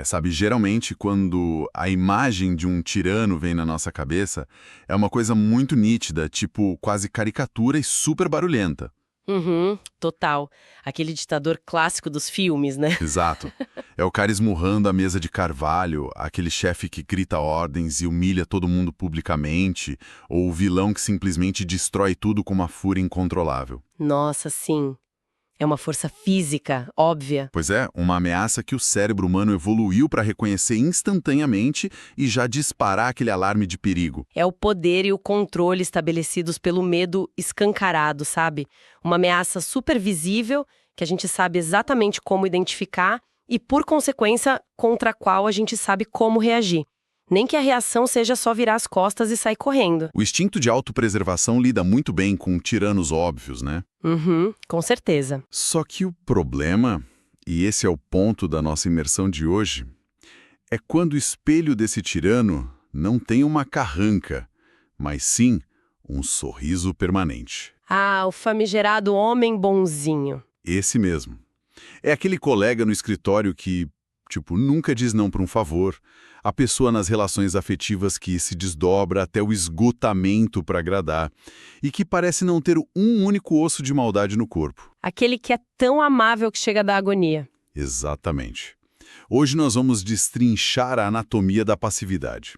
Sabe, geralmente quando a imagem de um tirano vem na nossa cabeça, é uma coisa muito nítida, tipo quase caricatura e super barulhenta. Uhum, total. Aquele ditador clássico dos filmes, né? Exato. É o cara esmurrando a mesa de carvalho, aquele chefe que grita ordens e humilha todo mundo publicamente, ou o vilão que simplesmente destrói tudo com uma fúria incontrolável. Nossa, sim. É uma força física, óbvia. Pois é, uma ameaça que o cérebro humano evoluiu para reconhecer instantaneamente e já disparar aquele alarme de perigo. É o poder e o controle estabelecidos pelo medo escancarado, sabe? Uma ameaça super visível, que a gente sabe exatamente como identificar e, por consequência, contra a qual a gente sabe como reagir. Nem que a reação seja só virar as costas e sair correndo. O instinto de autopreservação lida muito bem com tiranos óbvios, né? Uhum, com certeza. Só que o problema, e esse é o ponto da nossa imersão de hoje, é quando o espelho desse tirano não tem uma carranca, mas sim um sorriso permanente. Ah, o famigerado homem bonzinho. Esse mesmo. É aquele colega no escritório que, nunca diz não para um favor, a pessoa nas relações afetivas que se desdobra até o esgotamento para agradar e que parece não ter um único osso de maldade no corpo. Aquele que é tão amável que chega da agonia. Exatamente. Hoje nós vamos destrinchar a anatomia da passividade.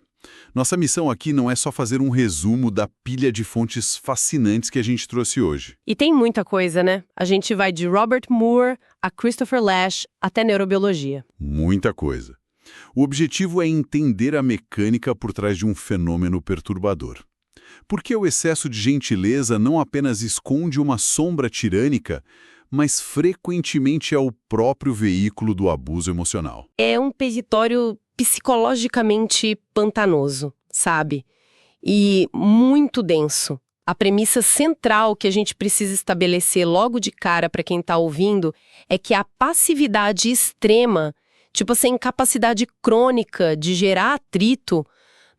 Nossa missão aqui não é só fazer um resumo da pilha de fontes fascinantes que a gente trouxe hoje. E tem muita coisa, né? A gente vai de Robert Moore a Christopher Lasch até neurobiologia. Muita coisa. O objetivo é entender a mecânica por trás de um fenômeno perturbador. Porque o excesso de gentileza não apenas esconde uma sombra tirânica, mas frequentemente é o próprio veículo do abuso emocional. É um território psicologicamente pantanoso, sabe? E muito denso. A premissa central que a gente precisa estabelecer logo de cara para quem está ouvindo é que a passividade extrema, tipo essa incapacidade crônica de gerar atrito,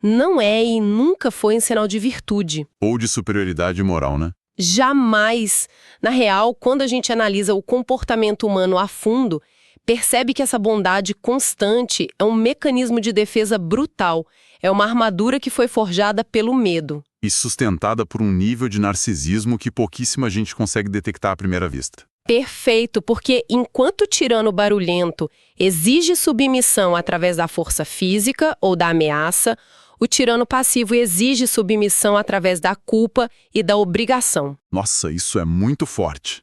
não é e nunca foi um sinal de virtude. Ou de superioridade moral, né? Jamais. Na real, quando a gente analisa o comportamento humano a fundo, percebe que essa bondade constante é um mecanismo de defesa brutal, é uma armadura que foi forjada pelo medo. E sustentada por um nível de narcisismo que pouquíssima gente consegue detectar à primeira vista. Perfeito, porque enquanto o tirano barulhento exige submissão através da força física ou da ameaça, o tirano passivo exige submissão através da culpa e da obrigação. Nossa, isso é muito forte.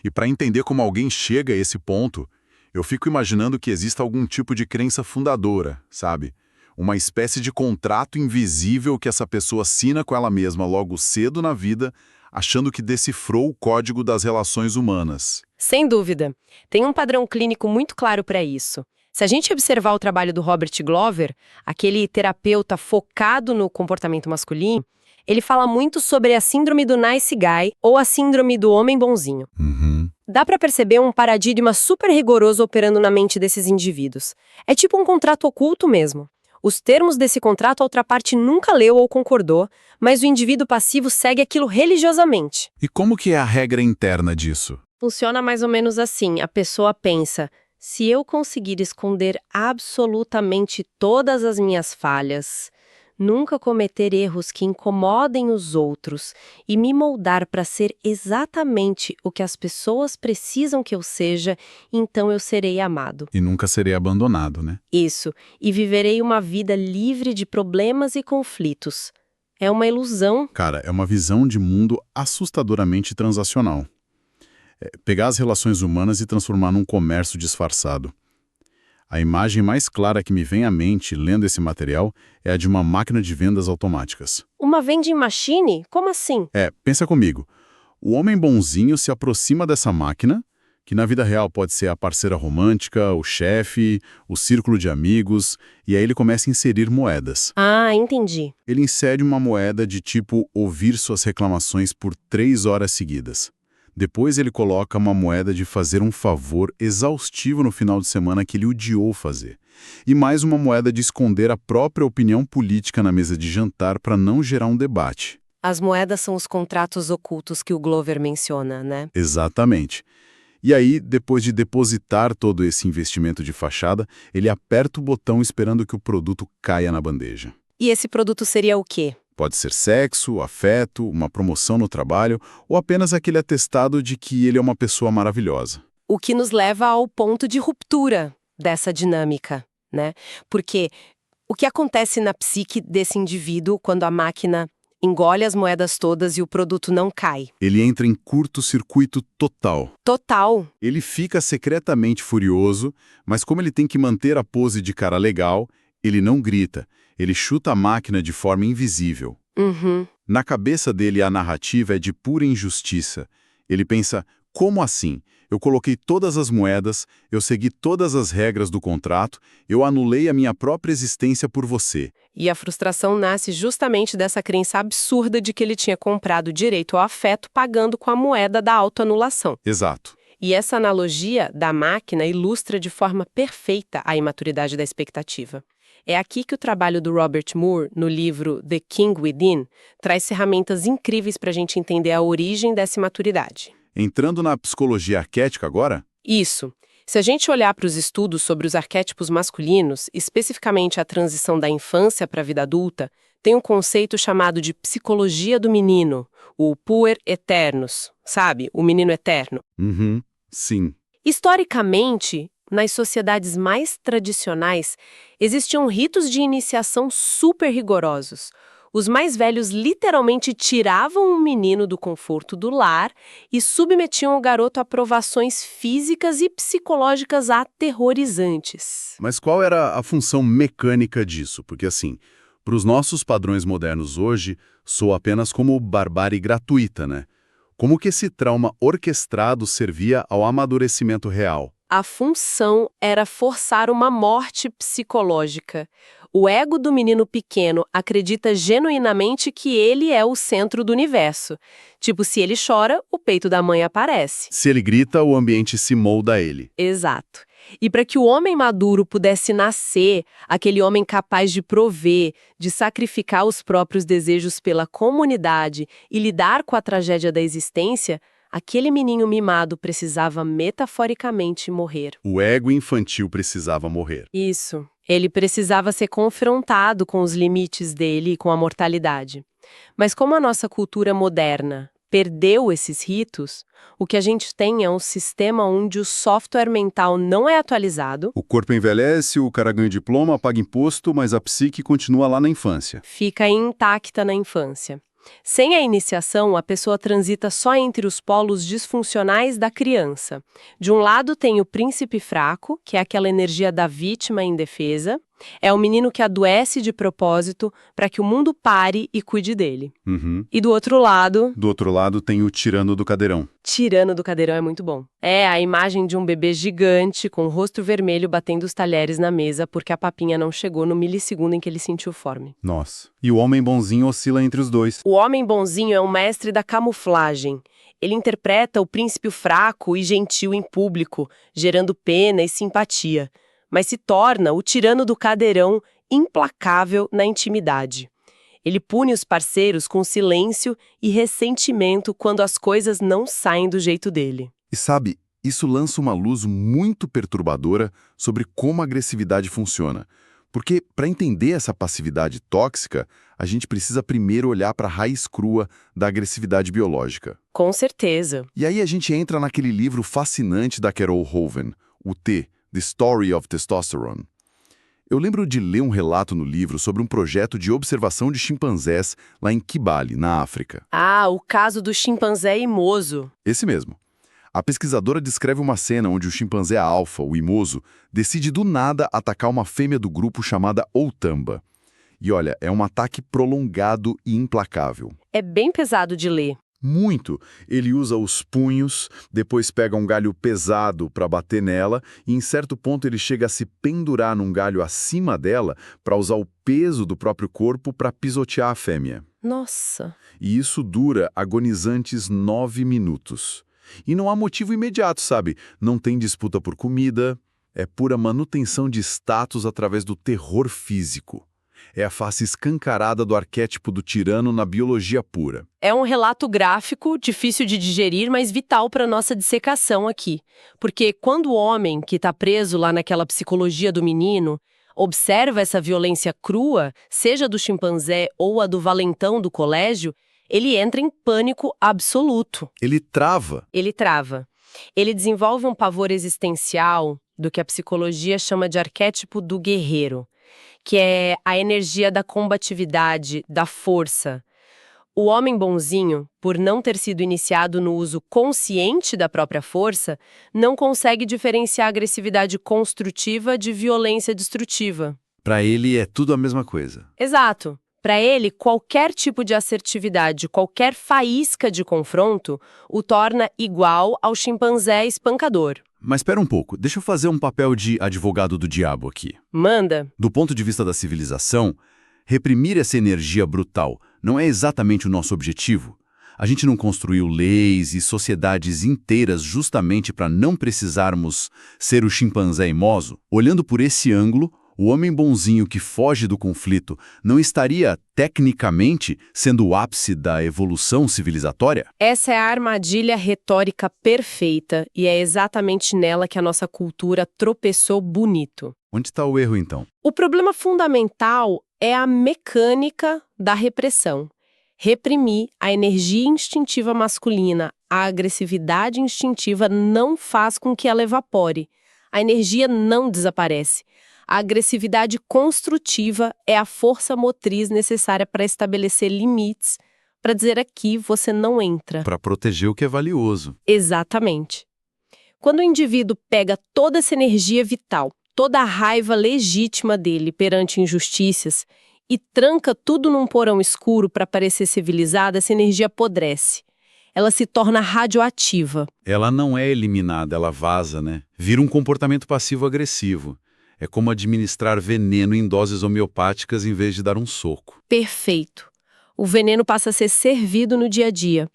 E para entender como alguém chega a esse ponto, eu fico imaginando que exista algum tipo de crença fundadora, sabe? Uma espécie de contrato invisível que essa pessoa assina com ela mesma logo cedo na vida, achando que decifrou o código das relações humanas. Sem dúvida. Tem um padrão clínico muito claro para isso. Se a gente observar o trabalho do Robert Glover, aquele terapeuta focado no comportamento masculino, ele fala muito sobre a síndrome do nice guy ou a síndrome do homem bonzinho. Dá para perceber um paradigma super rigoroso operando na mente desses indivíduos. É tipo um contrato oculto mesmo. Os termos desse contrato a outra parte nunca leu ou concordou, mas o indivíduo passivo segue aquilo religiosamente. E como que é a regra interna disso? Funciona mais ou menos assim. A pessoa pensa: se eu conseguir esconder absolutamente todas as minhas falhas, nunca cometer erros que incomodem os outros e me moldar para ser exatamente o que as pessoas precisam que eu seja, então eu serei amado. E nunca serei abandonado, né? Isso, e viverei uma vida livre de problemas e conflitos. É uma ilusão. Cara, é uma visão de mundo assustadoramente transacional. Pegar as relações humanas e transformar num comércio disfarçado. A imagem mais clara que me vem à mente lendo esse material é a de uma máquina de vendas automáticas. Uma vending machine? Como assim? Pensa comigo. O homem bonzinho se aproxima dessa máquina, que na vida real pode ser a parceira romântica, o chefe, o círculo de amigos, e aí ele começa a inserir moedas. Ah, entendi. Ele insere uma moeda de tipo ouvir suas reclamações por 3 horas seguidas. Depois ele coloca uma moeda de fazer um favor exaustivo no final de semana que ele odiou fazer. E mais uma moeda de esconder a própria opinião política na mesa de jantar para não gerar um debate. As moedas são os contratos ocultos que o Glover menciona, né? Exatamente. E aí, depois de depositar todo esse investimento de fachada, ele aperta o botão esperando que o produto caia na bandeja. E esse produto seria o quê? Pode ser sexo, afeto, uma promoção no trabalho ou apenas aquele atestado de que ele é uma pessoa maravilhosa. O que nos leva ao ponto de ruptura dessa dinâmica, né? Porque o que acontece na psique desse indivíduo quando a máquina engole as moedas todas e o produto não cai? Ele entra em curto-circuito total. Total. Ele fica secretamente furioso, mas como ele tem que manter a pose de cara legal, ele não grita, ele chuta a máquina de forma invisível. Uhum. Na cabeça dele, a narrativa é de pura injustiça. Ele pensa, como assim? Eu coloquei todas as moedas, eu segui todas as regras do contrato, eu anulei a minha própria existência por você. E a frustração nasce justamente dessa crença absurda de que ele tinha comprado direito ao afeto pagando com a moeda da autoanulação. Exato. E essa analogia da máquina ilustra de forma perfeita a imaturidade da expectativa. É aqui que o trabalho do Robert Moore, no livro The King Within, traz ferramentas incríveis para a gente entender a origem dessa imaturidade. Entrando na psicologia arquética agora? Isso. Se a gente olhar para os estudos sobre os arquétipos masculinos, especificamente a transição da infância para a vida adulta, tem um conceito chamado de psicologia do menino, o puer eternus, sabe? O menino eterno. Sim. Historicamente, nas sociedades mais tradicionais, existiam ritos de iniciação super rigorosos. Os mais velhos literalmente tiravam o menino do conforto do lar e submetiam o garoto a provações físicas e psicológicas aterrorizantes. Mas qual era a função mecânica disso? Porque assim, para os nossos padrões modernos hoje, soa apenas como barbárie gratuita, né? Como que esse trauma orquestrado servia ao amadurecimento real? A função era forçar uma morte psicológica. O ego do menino pequeno acredita genuinamente que ele é o centro do universo. Tipo, se ele chora, o peito da mãe aparece. Se ele grita, o ambiente se molda a ele. Exato. E para que o homem maduro pudesse nascer, aquele homem capaz de prover, de sacrificar os próprios desejos pela comunidade e lidar com a tragédia da existência, aquele menino mimado precisava metaforicamente morrer. O ego infantil precisava morrer. Isso. Ele precisava ser confrontado com os limites dele e com a mortalidade. Mas como a nossa cultura moderna perdeu esses ritos, o que a gente tem é um sistema onde o software mental não é atualizado. O corpo envelhece, o cara ganha diploma, paga imposto, mas a psique continua lá na infância. Fica intacta na infância. Sem a iniciação, a pessoa transita só entre os polos disfuncionais da criança. De um lado tem o príncipe fraco, que é aquela energia da vítima indefesa. É o menino que adoece de propósito para que o mundo pare e cuide dele. E do outro lado... Do outro lado tem o tirano do cadeirão. Tirano do cadeirão é muito bom. É a imagem de um bebê gigante com o rosto vermelho batendo os talheres na mesa porque a papinha não chegou no milissegundo em que ele sentiu fome. Nossa. E o homem bonzinho oscila entre os dois. O homem bonzinho é um mestre da camuflagem. Ele interpreta o príncipe fraco e gentil em público, gerando pena e simpatia, mas se torna o tirano do cadeirão implacável na intimidade. Ele pune os parceiros com silêncio e ressentimento quando as coisas não saem do jeito dele. E sabe, isso lança uma luz muito perturbadora sobre como a agressividade funciona. Porque, para entender essa passividade tóxica, a gente precisa primeiro olhar para a raiz crua da agressividade biológica. Com certeza. E aí a gente entra naquele livro fascinante da Carol Hoven, o T, The Story of Testosterone. Eu lembro de ler um relato no livro sobre um projeto de observação de chimpanzés lá em Kibale, na África. Ah, o caso do chimpanzé imoso. Esse mesmo. A pesquisadora descreve uma cena onde o chimpanzé alfa, o imoso, decide do nada atacar uma fêmea do grupo chamada Outamba. E olha, é um ataque prolongado e implacável. É bem pesado de ler. Muito. Ele usa os punhos, depois pega um galho pesado para bater nela e em certo ponto ele chega a se pendurar num galho acima dela para usar o peso do próprio corpo para pisotear a fêmea. Nossa. E isso dura agonizantes 9 minutos. E não há motivo imediato, sabe? Não tem disputa por comida, é pura manutenção de status através do terror físico. É a face escancarada do arquétipo do tirano na biologia pura. É um relato gráfico, difícil de digerir, mas vital para nossa dissecação aqui. Porque quando o homem, que está preso lá naquela psicologia do menino, observa essa violência crua, seja do chimpanzé ou a do valentão do colégio, ele entra em pânico absoluto. Ele trava. Ele trava. Ele desenvolve um pavor existencial do que a psicologia chama de arquétipo do guerreiro, que é a energia da combatividade, da força. O homem bonzinho, por não ter sido iniciado no uso consciente da própria força, não consegue diferenciar a agressividade construtiva de violência destrutiva. Para ele é tudo a mesma coisa. Exato. Para ele, qualquer tipo de assertividade, qualquer faísca de confronto, o torna igual ao chimpanzé espancador. Mas espera um pouco, deixa eu fazer um papel de advogado do diabo aqui. Manda. Do ponto de vista da civilização, reprimir essa energia brutal não é exatamente o nosso objetivo. A gente não construiu leis e sociedades inteiras justamente para não precisarmos ser o chimpanzé imoso. Olhando por esse ângulo, o homem bonzinho que foge do conflito não estaria, tecnicamente, sendo o ápice da evolução civilizatória? Essa é a armadilha retórica perfeita e é exatamente nela que a nossa cultura tropeçou bonito. Onde está o erro, então? O problema fundamental é a mecânica da repressão. Reprimir a energia instintiva masculina, a agressividade instintiva não faz com que ela evapore. A energia não desaparece. A agressividade construtiva é a força motriz necessária para estabelecer limites, para dizer aqui você não entra. Para proteger o que é valioso. Exatamente. Quando o indivíduo pega toda essa energia vital, toda a raiva legítima dele perante injustiças e tranca tudo num porão escuro para parecer civilizado, essa energia apodrece. Ela se torna radioativa. Ela não é eliminada, ela vaza, né? Vira um comportamento passivo-agressivo. É como administrar veneno em doses homeopáticas em vez de dar um soco. Perfeito. O veneno passa a ser servido no dia a dia.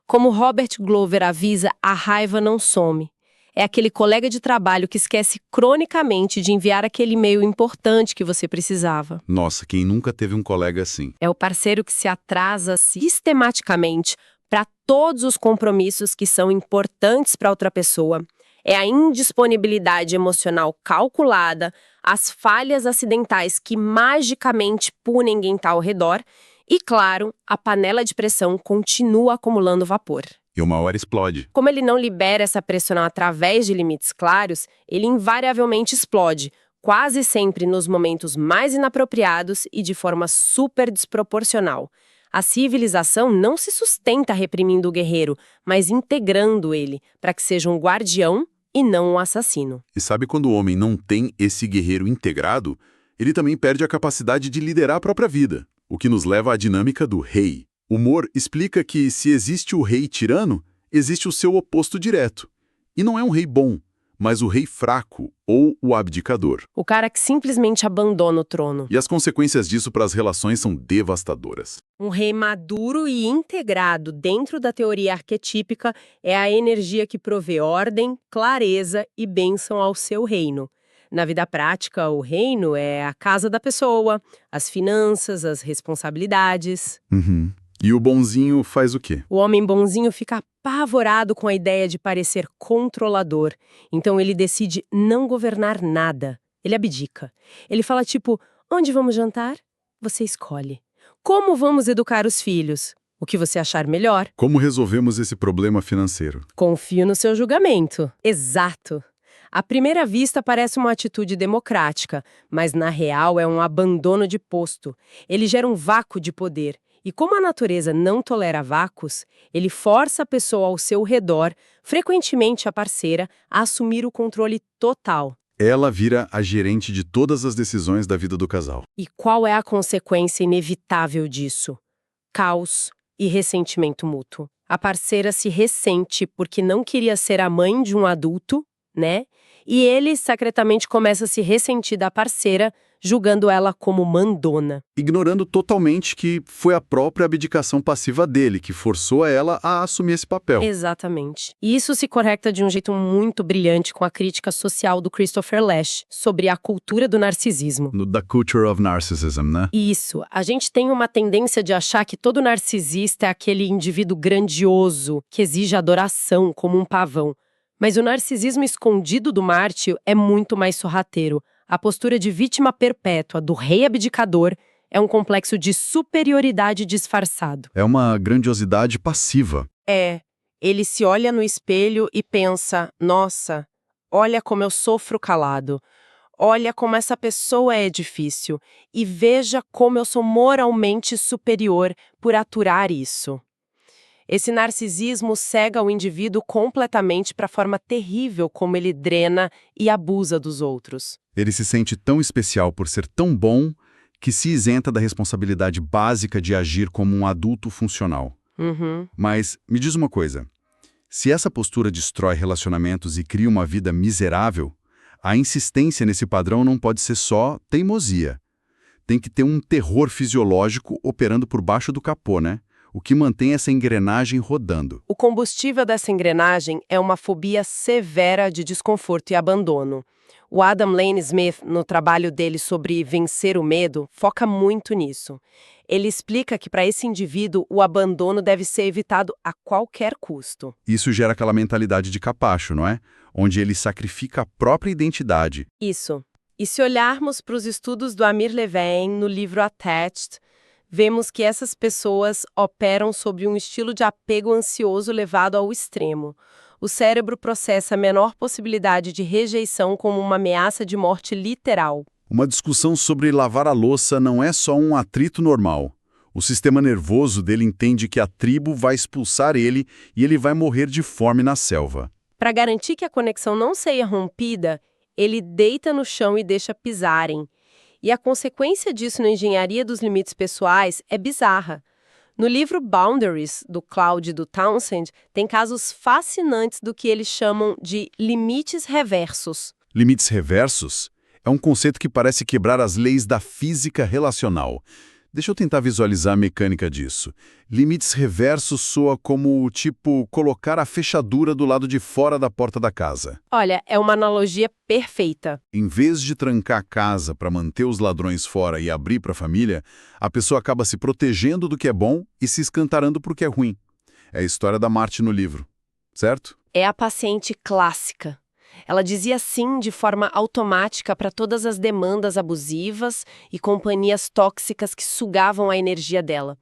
Como Robert Glover avisa, a raiva não some. É aquele colega de trabalho que esquece cronicamente de enviar aquele e-mail importante que você precisava. Nossa, quem nunca teve um colega assim? É o parceiro que se atrasa sistematicamente para todos os compromissos que são importantes para outra pessoa. É a indisponibilidade emocional calculada, as falhas acidentais que magicamente punem quem está ao redor e, claro, a panela de pressão continua acumulando vapor. E uma hora explode. Como ele não libera essa pressão através de limites claros, ele invariavelmente explode, quase sempre nos momentos mais inapropriados e de forma super desproporcional. A civilização não se sustenta reprimindo o guerreiro, mas integrando ele, para que seja um guardião e não um assassino. E sabe quando o homem não tem esse guerreiro integrado? Ele também perde a capacidade de liderar a própria vida, o que nos leva à dinâmica do rei. O Moore explica que se existe o rei tirano, existe o seu oposto direto. E não é um rei bom, mas o rei fraco ou o abdicador. O cara que simplesmente abandona o trono. E as consequências disso para as relações são devastadoras. Um rei maduro e integrado dentro da teoria arquetípica é a energia que provê ordem, clareza e bênção ao seu reino. Na vida prática, o reino é a casa da pessoa, as finanças, as responsabilidades. E o bonzinho faz o quê? O homem bonzinho fica apavorado com a ideia de parecer controlador. Então ele decide não governar nada. Ele abdica. Ele fala tipo, onde vamos jantar? Você escolhe. Como vamos educar os filhos? O que você achar melhor? Como resolvemos esse problema financeiro? Confio no seu julgamento. Exato. À primeira vista parece uma atitude democrática, mas na real é um abandono de posto. Ele gera um vácuo de poder. E como a natureza não tolera vácuos, ele força a pessoa ao seu redor, frequentemente a parceira, a assumir o controle total. Ela vira a gerente de todas as decisões da vida do casal. E qual é a consequência inevitável disso? Caos e ressentimento mútuo. A parceira se ressente porque não queria ser a mãe de um adulto, né? E ele secretamente começa a se ressentir da parceira, julgando ela como mandona. Ignorando totalmente que foi a própria abdicação passiva dele que forçou ela a assumir esse papel. Exatamente. E isso se conecta de um jeito muito brilhante com a crítica social do Christopher Lasch sobre a cultura do narcisismo. No The Culture of Narcissism, né? Isso. A gente tem uma tendência de achar que todo narcisista é aquele indivíduo grandioso, que exige adoração, como um pavão. Mas o narcisismo escondido do Mártio é muito mais sorrateiro. A postura de vítima perpétua do rei abdicador é um complexo de superioridade disfarçado. É uma grandiosidade passiva. É. Ele se olha no espelho e pensa, nossa, olha como eu sofro calado. Olha como essa pessoa é difícil. E veja como eu sou moralmente superior por aturar isso. Esse narcisismo cega o indivíduo completamente para a forma terrível como ele drena e abusa dos outros. Ele se sente tão especial por ser tão bom que se isenta da responsabilidade básica de agir como um adulto funcional. Mas me diz uma coisa, se essa postura destrói relacionamentos e cria uma vida miserável, a insistência nesse padrão não pode ser só teimosia. Tem que ter um terror fisiológico operando por baixo do capô, né? O que mantém essa engrenagem rodando. O combustível dessa engrenagem é uma fobia severa de desconforto e abandono. O Adam Lane Smith, no trabalho dele sobre vencer o medo, foca muito nisso. Ele explica que para esse indivíduo o abandono deve ser evitado a qualquer custo. Isso gera aquela mentalidade de capacho, não é? Onde ele sacrifica a própria identidade. Isso. E se olharmos para os estudos do Amir Levine no livro Attached, vemos que essas pessoas operam sob um estilo de apego ansioso levado ao extremo. O cérebro processa a menor possibilidade de rejeição como uma ameaça de morte literal. Uma discussão sobre lavar a louça não é só um atrito normal. O sistema nervoso dele entende que a tribo vai expulsar ele e ele vai morrer de fome na selva. Para garantir que a conexão não seja rompida, ele deita no chão e deixa pisarem. E a consequência disso na engenharia dos limites pessoais é bizarra. No livro Boundaries, do Cloud e do Townsend, tem casos fascinantes do que eles chamam de limites reversos. Limites reversos é um conceito que parece quebrar as leis da física relacional. Deixa eu tentar visualizar a mecânica disso. Limites reversos soa como, tipo, colocar a fechadura do lado de fora da porta da casa. Olha, é uma analogia perfeita. Em vez de trancar a casa para manter os ladrões fora e abrir para a família, a pessoa acaba se protegendo do que é bom e se escantarando para o que é ruim. É a história da Marty no livro, certo? É a paciente clássica. Ela dizia sim de forma automática para todas as demandas abusivas e companhias tóxicas que sugavam a energia dela.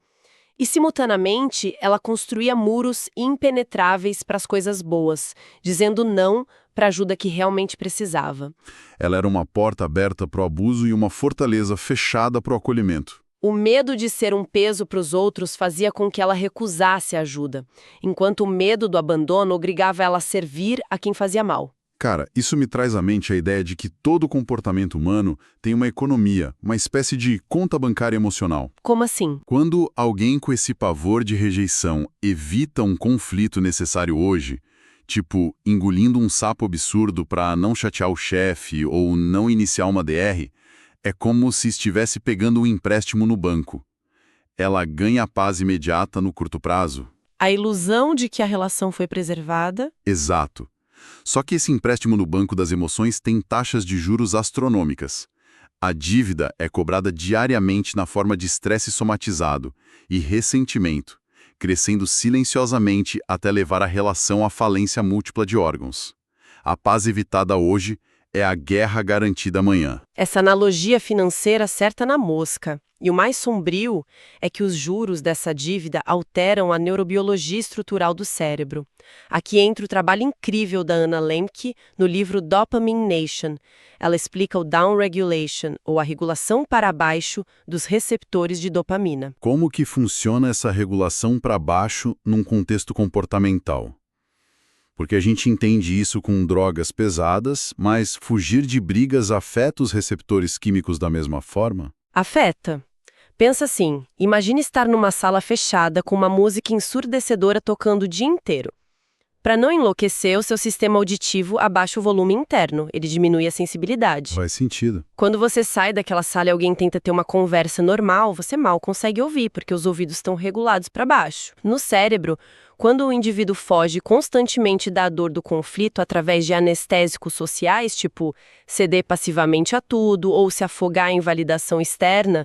E, simultaneamente, ela construía muros impenetráveis para as coisas boas, dizendo não para a ajuda que realmente precisava. Ela era uma porta aberta para o abuso e uma fortaleza fechada para o acolhimento. O medo de ser um peso para os outros fazia com que ela recusasse a ajuda, enquanto o medo do abandono obrigava ela a servir a quem fazia mal. Cara, isso me traz à mente a ideia de que todo comportamento humano tem uma economia, uma espécie de conta bancária emocional. Como assim? Quando alguém com esse pavor de rejeição evita um conflito necessário hoje, tipo engolindo um sapo absurdo para não chatear o chefe ou não iniciar uma DR, é como se estivesse pegando um empréstimo no banco. Ela ganha a paz imediata no curto prazo. A ilusão de que a relação foi preservada? Exato. Só que esse empréstimo no banco das emoções tem taxas de juros astronômicas. A dívida é cobrada diariamente na forma de estresse somatizado e ressentimento, crescendo silenciosamente até levar a relação à falência múltipla de órgãos. A paz evitada hoje é a guerra garantida amanhã. Essa analogia financeira acerta na mosca. E o mais sombrio é que os juros dessa dívida alteram a neurobiologia estrutural do cérebro. Aqui entra o trabalho incrível da Anna Lembke no livro Dopamine Nation. Ela explica o downregulation, ou a regulação para baixo, dos receptores de dopamina. Como que funciona essa regulação para baixo num contexto comportamental? Porque a gente entende isso com drogas pesadas, mas fugir de brigas afeta os receptores químicos da mesma forma? Afeta. Pensa assim, imagine estar numa sala fechada com uma música ensurdecedora tocando o dia inteiro. Para não enlouquecer, o seu sistema auditivo abaixa o volume interno, ele diminui a sensibilidade. Faz sentido. Quando você sai daquela sala e alguém tenta ter uma conversa normal, você mal consegue ouvir, porque os ouvidos estão regulados para baixo. No cérebro, quando o indivíduo foge constantemente da dor do conflito através de anestésicos sociais, tipo ceder passivamente a tudo ou se afogar em validação externa,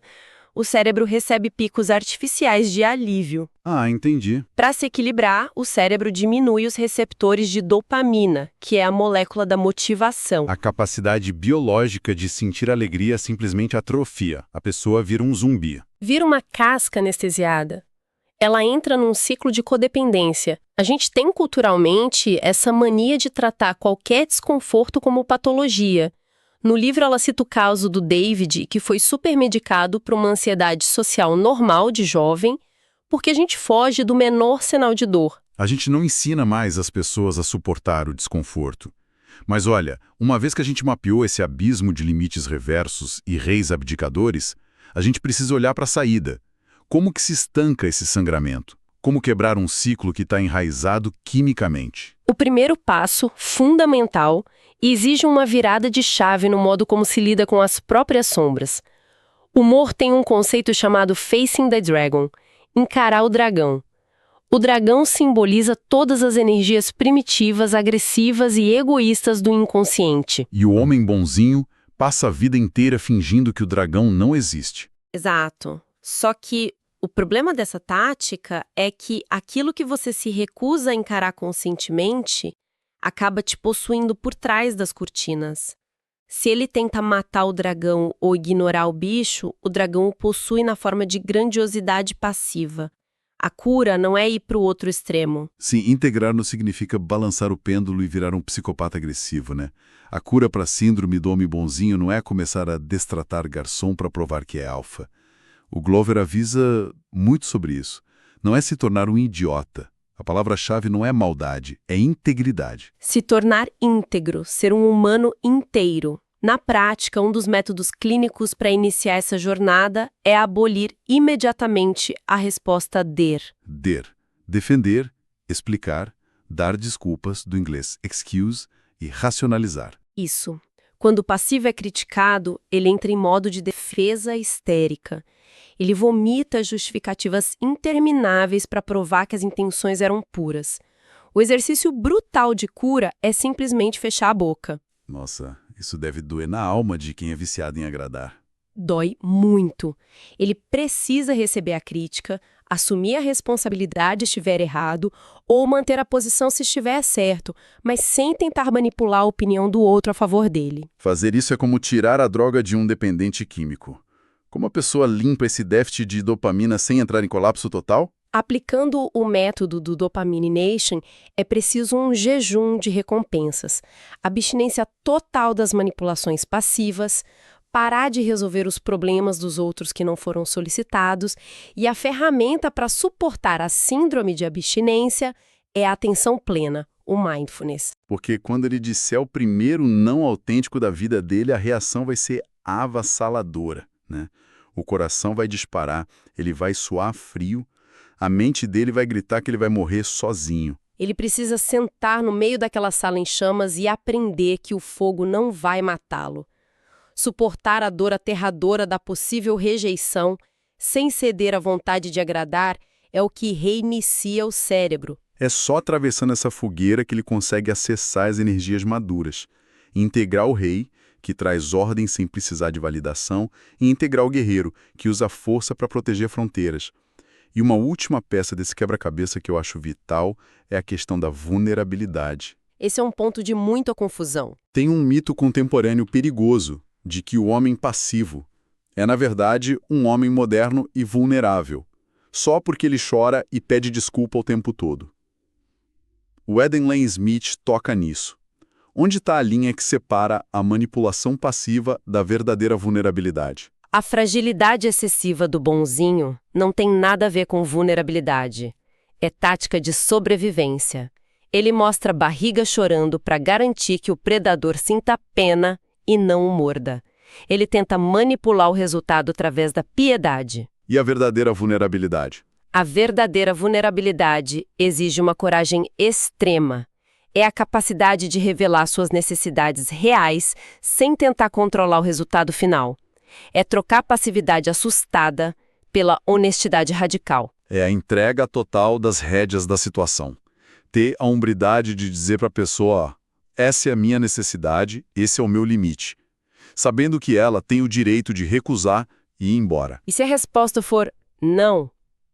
o cérebro recebe picos artificiais de alívio. Ah, entendi. Para se equilibrar, o cérebro diminui os receptores de dopamina, que é a molécula da motivação. A capacidade biológica de sentir alegria simplesmente atrofia. A pessoa vira um zumbi. Vira uma casca anestesiada. Ela entra num ciclo de codependência. A gente tem culturalmente essa mania de tratar qualquer desconforto como patologia. No livro, ela cita o caso do David, que foi supermedicado para uma ansiedade social normal de jovem, porque a gente foge do menor sinal de dor. A gente não ensina mais as pessoas a suportar o desconforto. Mas olha, uma vez que a gente mapeou esse abismo de limites reversos e reis abdicadores, a gente precisa olhar para a saída. Como que se estanca esse sangramento? Como quebrar um ciclo que está enraizado quimicamente? O primeiro passo, fundamental, exige uma virada de chave no modo como se lida com as próprias sombras. O humor tem um conceito chamado Facing the Dragon, encarar o dragão. O dragão simboliza todas as energias primitivas, agressivas e egoístas do inconsciente. E o homem bonzinho passa a vida inteira fingindo que o dragão não existe. Exato. Só que o problema dessa tática é que aquilo que você se recusa a encarar conscientemente acaba te possuindo por trás das cortinas. Se ele tenta matar o dragão ou ignorar o bicho, o dragão o possui na forma de grandiosidade passiva. A cura não é ir para o outro extremo. Sim, integrar não significa balançar o pêndulo e virar um psicopata agressivo, né? A cura para a síndrome do homem bonzinho não é começar a destratar garçom para provar que é alfa. O Glover avisa muito sobre isso. Não é se tornar um idiota. A palavra-chave não é maldade, é integridade. Se tornar íntegro, ser um humano inteiro. Na prática, um dos métodos clínicos para iniciar essa jornada é abolir imediatamente a resposta DER. Der. Defender, explicar, dar desculpas, do inglês excuse, e racionalizar. Isso. Quando o passivo é criticado, ele entra em modo de defesa histérica. Ele vomita justificativas intermináveis para provar que as intenções eram puras. O exercício brutal de cura é simplesmente fechar a boca. Nossa, isso deve doer na alma de quem é viciado em agradar. Dói muito. Ele precisa receber a crítica, assumir a responsabilidade se estiver errado ou manter a posição se estiver certo, mas sem tentar manipular a opinião do outro a favor dele. Fazer isso é como tirar a droga de um dependente químico. Como a pessoa limpa esse déficit de dopamina sem entrar em colapso total? Aplicando o método do Dopamination, é preciso um jejum de recompensas, abstinência total das manipulações passivas, parar de resolver os problemas dos outros que não foram solicitados, e a ferramenta para suportar a síndrome de abstinência é a atenção plena, o mindfulness. Porque quando ele disser o primeiro não autêntico da vida dele, a reação vai ser avassaladora, né? O coração vai disparar, ele vai suar frio, a mente dele vai gritar que ele vai morrer sozinho. Ele precisa sentar no meio daquela sala em chamas e aprender que o fogo não vai matá-lo. Suportar a dor aterradora da possível rejeição, sem ceder à vontade de agradar, é o que reinicia o cérebro. É só atravessando essa fogueira que ele consegue acessar as energias maduras, integrar o rei, que traz ordem sem precisar de validação, e integrar o guerreiro, que usa a força para proteger fronteiras. E uma última peça desse quebra-cabeça que eu acho vital é a questão da vulnerabilidade. Esse é um ponto de muita confusão. Tem um mito contemporâneo perigoso de que o homem passivo é, na verdade, um homem moderno e vulnerável, só porque ele chora e pede desculpa o tempo todo. O Eden Lane Smith toca nisso. Onde está a linha que separa a manipulação passiva da verdadeira vulnerabilidade? A fragilidade excessiva do bonzinho não tem nada a ver com vulnerabilidade. É tática de sobrevivência. Ele mostra a barriga chorando para garantir que o predador sinta pena e não o morda. Ele tenta manipular o resultado através da piedade. E a verdadeira vulnerabilidade? A verdadeira vulnerabilidade exige uma coragem extrema. É a capacidade de revelar suas necessidades reais sem tentar controlar o resultado final. É trocar a passividade assustada pela honestidade radical. É a entrega total das rédeas da situação. Ter a hombridade de dizer para a pessoa, ó, essa é a minha necessidade, esse é o meu limite. Sabendo que ela tem o direito de recusar e ir embora. E se a resposta for não,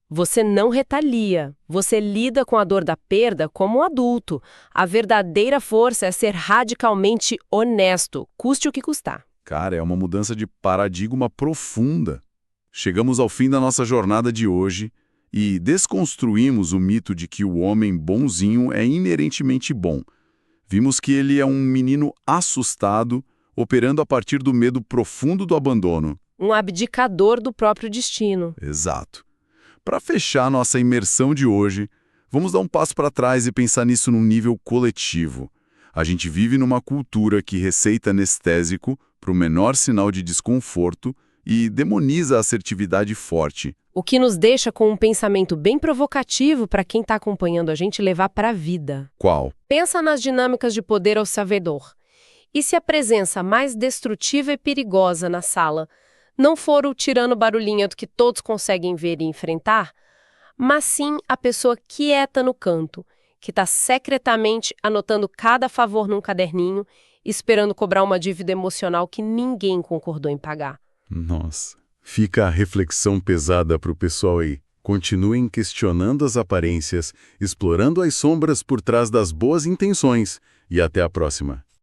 você não retalia, você lida com a dor da perda como um adulto. A verdadeira força é ser radicalmente honesto, custe o que custar. Cara, é uma mudança de paradigma profunda. Chegamos ao fim da nossa jornada de hoje e desconstruímos o mito de que o homem bonzinho é inerentemente bom. Vimos que ele é um menino assustado, operando a partir do medo profundo do abandono. Um abdicador do próprio destino. Exato. Para fechar nossa imersão de hoje, vamos dar um passo para trás e pensar nisso num nível coletivo. A gente vive numa cultura que receita anestésico para o menor sinal de desconforto e demoniza a assertividade forte. O que nos deixa com um pensamento bem provocativo para quem está acompanhando a gente levar para a vida. Qual? Pensa nas dinâmicas de poder ao sabedor. E se a presença mais destrutiva e perigosa na sala não for o tirano barulhinho que todos conseguem ver e enfrentar, mas sim a pessoa quieta no canto, que está secretamente anotando cada favor num caderninho, esperando cobrar uma dívida emocional que ninguém concordou em pagar. Nossa, fica a reflexão pesada para o pessoal aí. Continuem questionando as aparências, explorando as sombras por trás das boas intenções. E até a próxima.